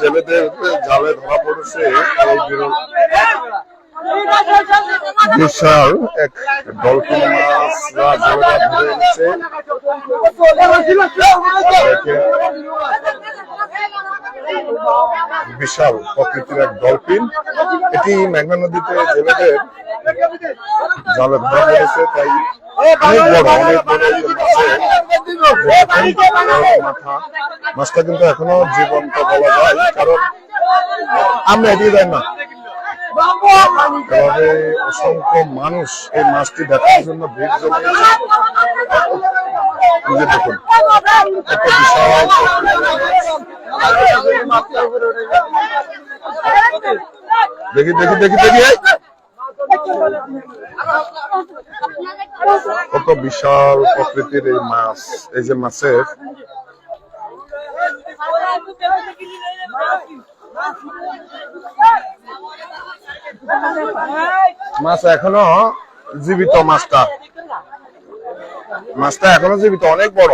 জেলেদের জালে ধরা পড়েছে এই বিরল বিশাল এক ডলফিন মাছ ধরে এনেছে। বিশাল প্রকৃতির এক ডলফিন, এটি মেঘনা নদীতে জেলেদের জালে ধরা পড়েছে, তাই অনেক বড় মাথা। মাছটা কিন্তু এখনো জীবন্ত বলা যায়, কারণ আমরা এদিকে যাই না। এভাবে অসংখ্য মানুষ এই মাছটি দেখার জন্য ভিড় জমিয়েছে। দেখুন একটা বিশাল দেখি দেখি দেখি দেখি কত বিশাল প্রকৃতির এই মাছ। এই যে মাছের মাছ এখনো জীবিত, মাছটা এখনো জীবিত, অনেক বড়।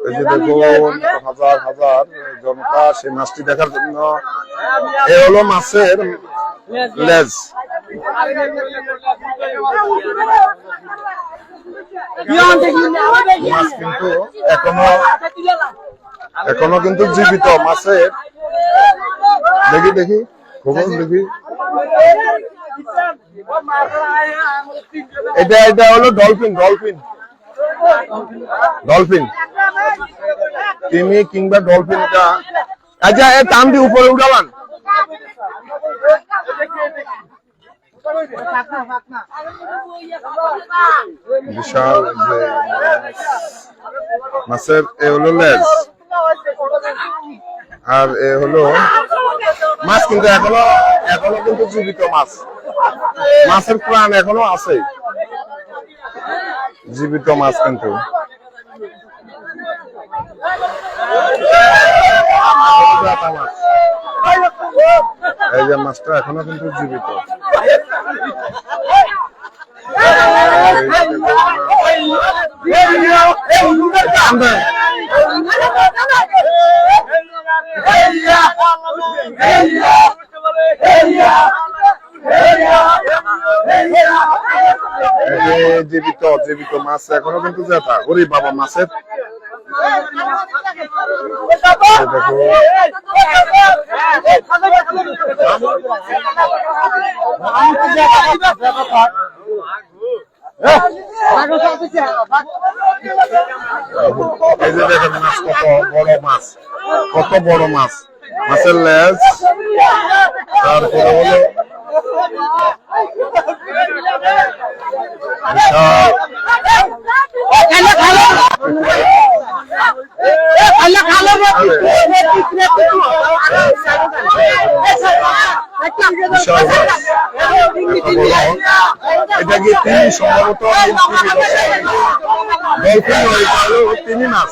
এই যে দেখুন হাজার হাজার জনতা সেই মাছটি দেখার জন্য। এ হলো মাছের লেজ। মাছ কিন্তু এখনো কিন্তু জীবিত মাছের। দেখি দেখি খবর দেখি, এটা হলো ডলফিন। ডলফিন ডলফিন তিমি কিংবা ডলফিন। এটা আচ্ছা এ টান দিয়ে উপরে উঠালান। বিশাল যে মাছের এ হলো লেজ, আর এ হলো মাছ কিন্তু এখনো কিন্তু জীবিত মাছ। মাছের প্রাণ এখনো আছে, জীবিত মাছ কিন্তু। এই যে মাছটা এখনো কিন্তু জীবিত। জীবিত মাছ এখনো কিন্তু জেতা। ওরে বাবা, মাছের এই যে দেখেন মাছ, কত বড় মাছ। মাছের লেজ, তারপরে হলো এটা কি তিনি সম্ভবত তিনি মাছ।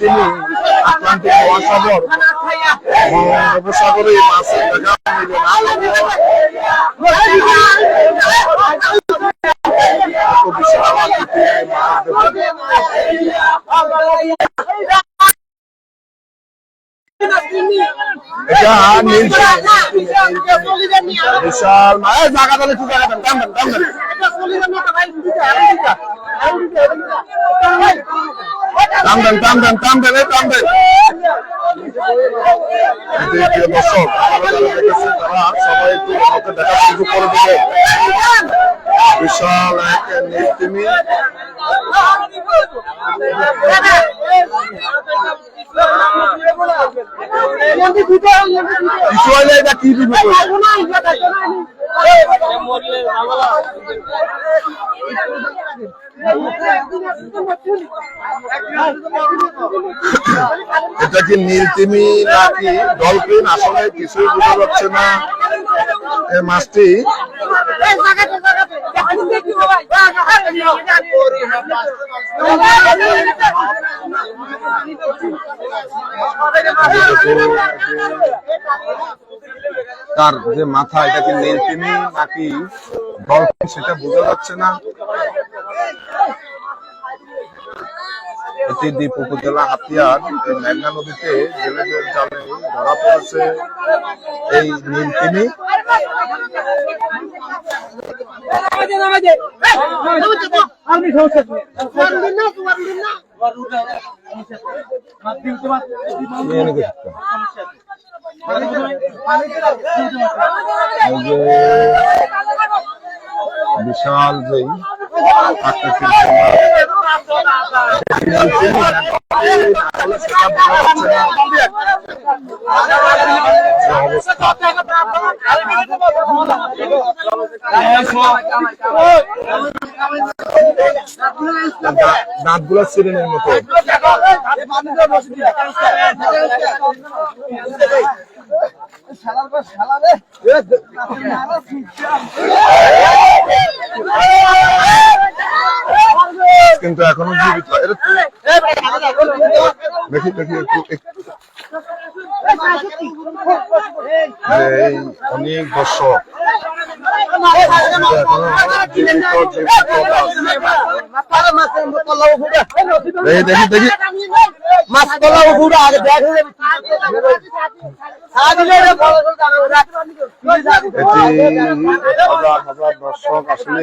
তিনি আটলান্টিক মহাসাগর, বঙ্গোপসাগরে এই মাছের দেখা মিলে বিশাল মাছ। জায়গা তাহলে ঠিক আছে, দর্শক তারা সবাই একটু দেখার সুযোগ করে দেবে। বিশাল এক নীলতিমি। কিছু হলে এটা কি দিবে? এটা কি নীলতিমি নাকি ডলফিন আসলে কিছুই বোঝা যাচ্ছে না। এই মাছটি তার যে মাথা, এটা কি নীলতিমি নাকি ডলফিন সেটা বোঝা যাচ্ছে না। এটি দ্বীপ উপজেলা হাতিয়ার মেঘনা নদীতে জেলেদের জালে ধরা পড়েছে এই নীলতিমি। বিশাল যেই আকৃতির দাঁতগুলো সিরেনের মতো। কিন্তু এখনো জীবিত। দেখি দেখি একটু অনেক দর্শক দেখি দেখি মাছ হাজার হাজার দর্শক আসলে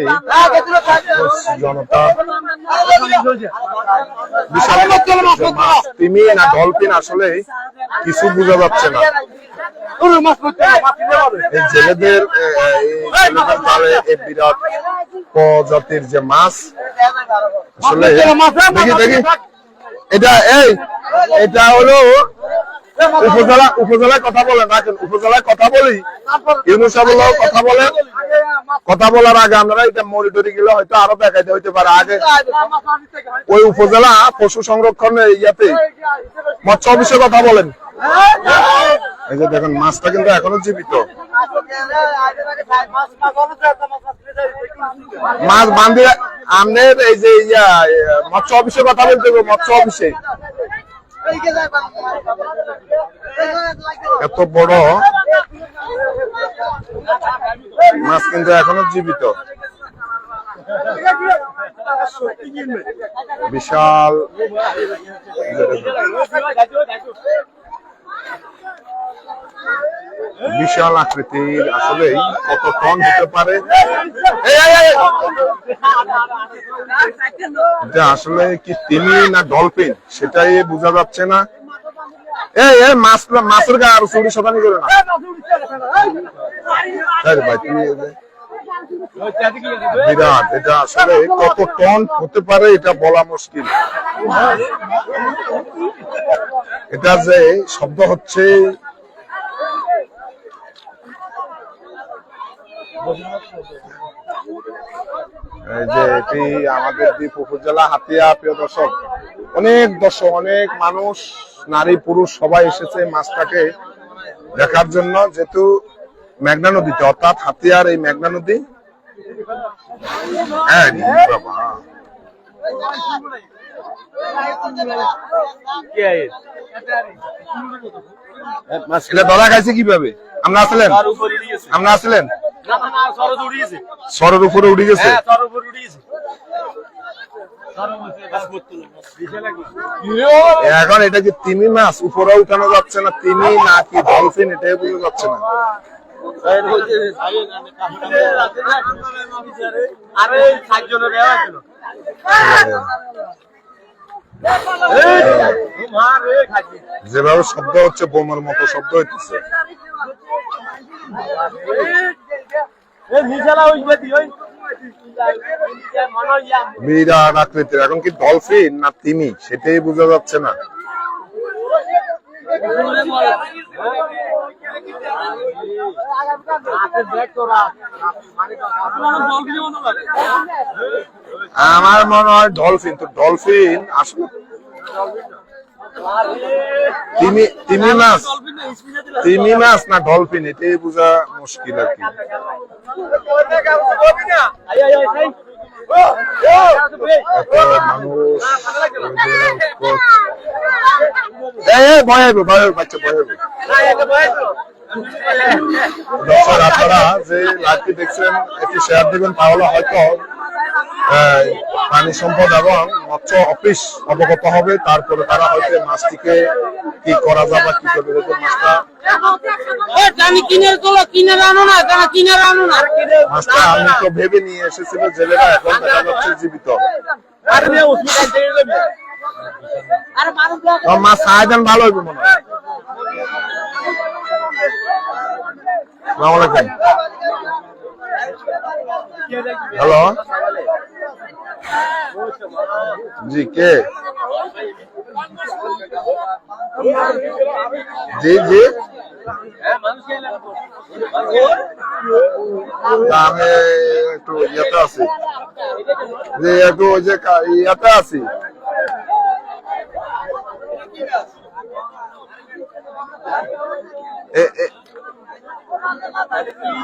জনতা তিমি না ডলফিন আসলে কিছু বোঝা যাচ্ছে না। এই জেলেদের বিরাট প্রজাতির যে মাছ আসলে দেখি দেখি এটা হলো উপজেলায় কথা বলেন না, উপজেলায় কথা বলি ইউনুস কথা বলেন। কথা বলার আগে আমরা এটা মনিটরি গেলে হয়তো আরো দেখাইতে হইতে পারে। আগে ওই উপজেলা পশু সংরক্ষণের ইয়াতে মৎস্য অফিসে কথা বলেন। এই যে দেখেন মাছটা কিন্তু এখনো জীবিত। মাছ বান্ধে আমাদের এই যে মৎস্য অফিসে কথা বলতে হবে। মৎস্য অফিসে এত বড় মাছ কিন্তু এখনো জীবিত। বিশাল বিশাল আকৃতির, আসলে কত টন হতে পারে এটা আসলে কি তিমি না ডলফিন সেটাই বোঝা যাচ্ছে না। এই মাছের গায়ে আরো চুরি শতানি করে না ভাই, তুমি বিরাট। এটা আসলে কত টন হতে পারে এটা বলা মুশকিল। এটা যে শব্দ হচ্ছে এই যে এটি আমাদের দ্বীপ উপজেলা হাতিয়া। প্রিয় দর্শক, অনেক দর্শক, অনেক মানুষ, নারী পুরুষ সবাই এসেছে মাছটাকে দেখার জন্য। যেহেতু মেঘনা নদীতে, অর্থাৎ হাতিয়ার এই মেঘনা নদী। এটা ধরা খাইছে কিভাবে? আমরা আসলেন সরের উপরে উঠে গেছে। এখন এটা কি তিমি মাছ উপরে উঠানো যাচ্ছে না, তিমি নাকি ডলফিন এটাই বোঝা যাচ্ছে না। যেভাবে শব্দ হচ্ছে বোমার মতো শব্দ হইতেছে। বিরাট আকৃতির, এখন কি ডলফিন না তিমি সেটাই বোঝা যাচ্ছে না। আমার মনে হয় ডলফিন, তো ডলফিন আসলে তিমি মাছ না ডলফিন, এটাই বোঝা মুশকিল আর কি। দর্শক আপনারা যে লাইভটি দেখছেন একটি শেয়ার দিবেন, তাহলে হয়তো পানি সম্পদ এবং মৎস্য অফিস অবগত হবে, তারপরে তারা হয়তো মাছটিকে কি করা যাবে, কি করবে। মাছটা আমি তো ভেবে নিয়ে এসেছিল জেলেরা, এখন দেখা যাচ্ছে জীবিত। মাছ আয়োজন ভালো হইবে মনে হয়। হ্যালো, জি কে? জি জি, আমি একটু ইয়েতে আছি, যে একটু ওই যে ইয়েতে আছি।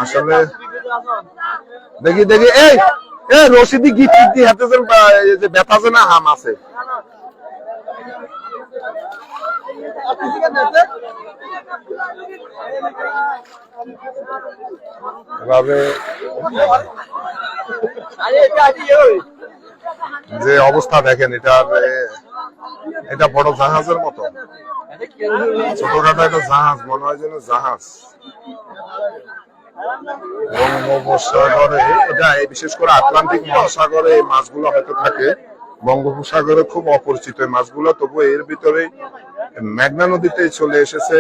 আসলে দেখি দেখি, এই রশিদি গিট দিয়ে হাতেছেন, যে ব্যথা আছে না, হাম আছে। যে অবস্থা দেখেন, এটা বড় জাহাজের মতো, ছোটখাটো একটা জাহাজ মনে হয়, যেন জাহাজ। বঙ্গোপসাগরে এটা, বিশেষ করে আটলান্টিক মহাসাগরে এই মাছগুলো হয়তো থাকে, বঙ্গোপসাগরে খুব অপরিচিত এই মাছগুলো। তবু এর ভিতরে মেঘনা নদীতে চলে এসেছে।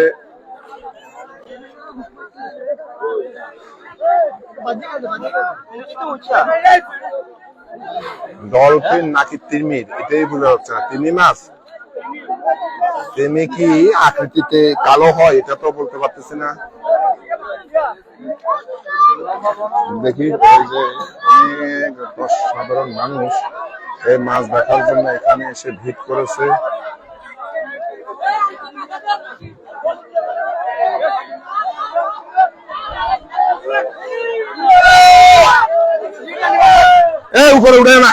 ডলফিন নাকি তিমির, এটাই বোঝা যাচ্ছে না। তিমি মাছ, তিমি কি আকৃতিতে কালো হয় এটা তো বলতে পারতেছি না। দেখি যে অনেক সাধারণ মানুষ এই মাছ দেখার জন্য এখানে এসে ভিড় করেছে। উপরে উঠে না,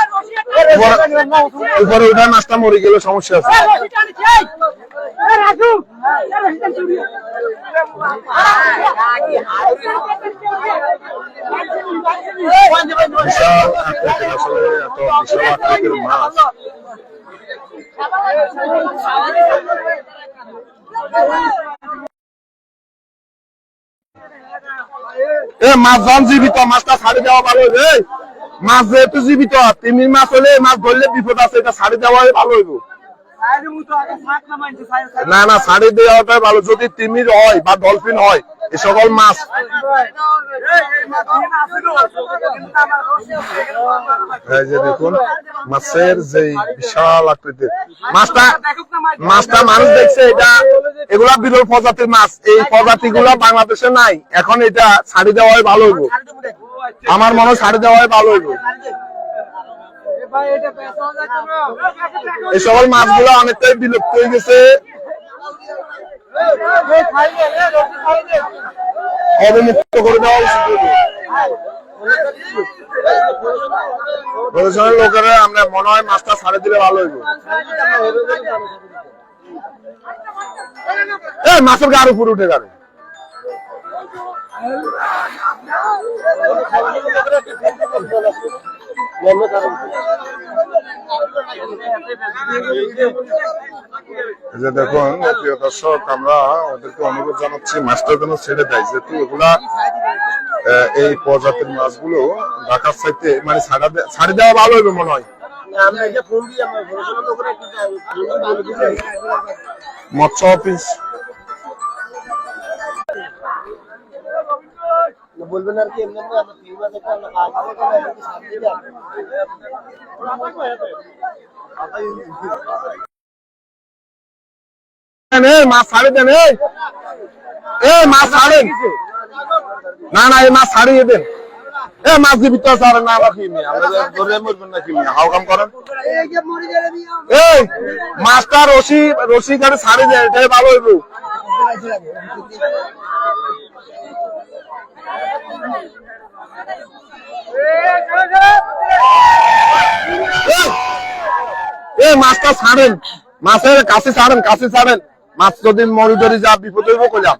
উপরে উঠে মাছটা মরে গেলে সমস্যা আছে। বিশাল আকৃতির, আসলে এত বিশাল আকৃতির মাছ। মাছ যখন জীবিত, মাছটা ছাড়ি দেওয়া ভালো হইবে। মাছ যেহেতু জীবিত, তিমির মাছ হলে মাছ ধরলে বিপদ আছে, এটা ছাড়ি দেওয়াই ভালো হইব। না না, ছাড়ি দেওয়াটাই ভালো। যদি তিমির হয় বা ডলফিন হয়, এ সকল মাছ যে দেখুন, মাছের যে বিশাল আকৃতির মাছটা মানুষ দেখছে, এটা এগুলা বিরল প্রজাতির মাছ। এই প্রজাতি গুলা বাংলাদেশে নাই। এখন এটা ছাড়ি দেওয়াই ভালো হইব, আমার মনে হয় ছাড়ি দেওয়াই ভালো হইব। এই সকল মাছগুলো অনেকটাই বিলুপ্ত হয়ে গেছে, অবমুক্ত করে দেওয়া উচিত। প্রশাসনের লোকেরা আমরা মনে হয় মাছটা ছাড়ে দিলে ভালো হইব। মাছের গাড়ি উপরে উঠে যাবে। যে দেখুন প্রিয় দর্শক, আমরা ওদেরকে অনুরোধ জানাচ্ছি মাছটা যেন ছেড়ে দেয়, যেহেতু এগুলা এই প্রজাতির মাছগুলো ঢাকার চাইতে মানে ছাড়ি দেওয়া ভালো হবে মনে হয়। মৎস্য অফিস বলবেন আর কি, মাছ ছাড়ে দেন, মাছ ছাড়েন, না না এই মাছ ছাড়িয়ে দেন, এ মাছ দিবি তো স্যার না আবার কি নিয়ে আমরা ধরে মরবেন না কি নিয়ে হাও কাম করেন এই মাছটা রশি রশি গাড়ি ছাড়ে দেয় এটাই ভালো হইব এই মাছটা ছাড়েন মাছের কাছে ছাড়েন মাছ যদি মরি ধরি যা বিপদ হইব কইলাম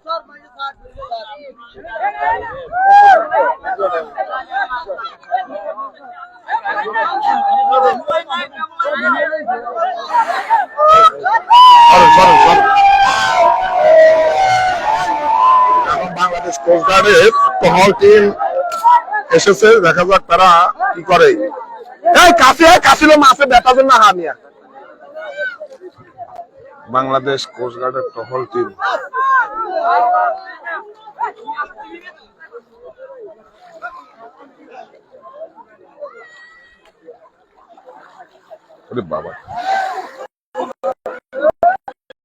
বাংলাদেশ কোস্টগার্ডের টহল টিম এসেছে দেখা যাক তারা কি করে এই কাছিল মাছে বেতার না হামিয়া বাংলাদেশ কোস্টগার্ডের টহল টিম বাবা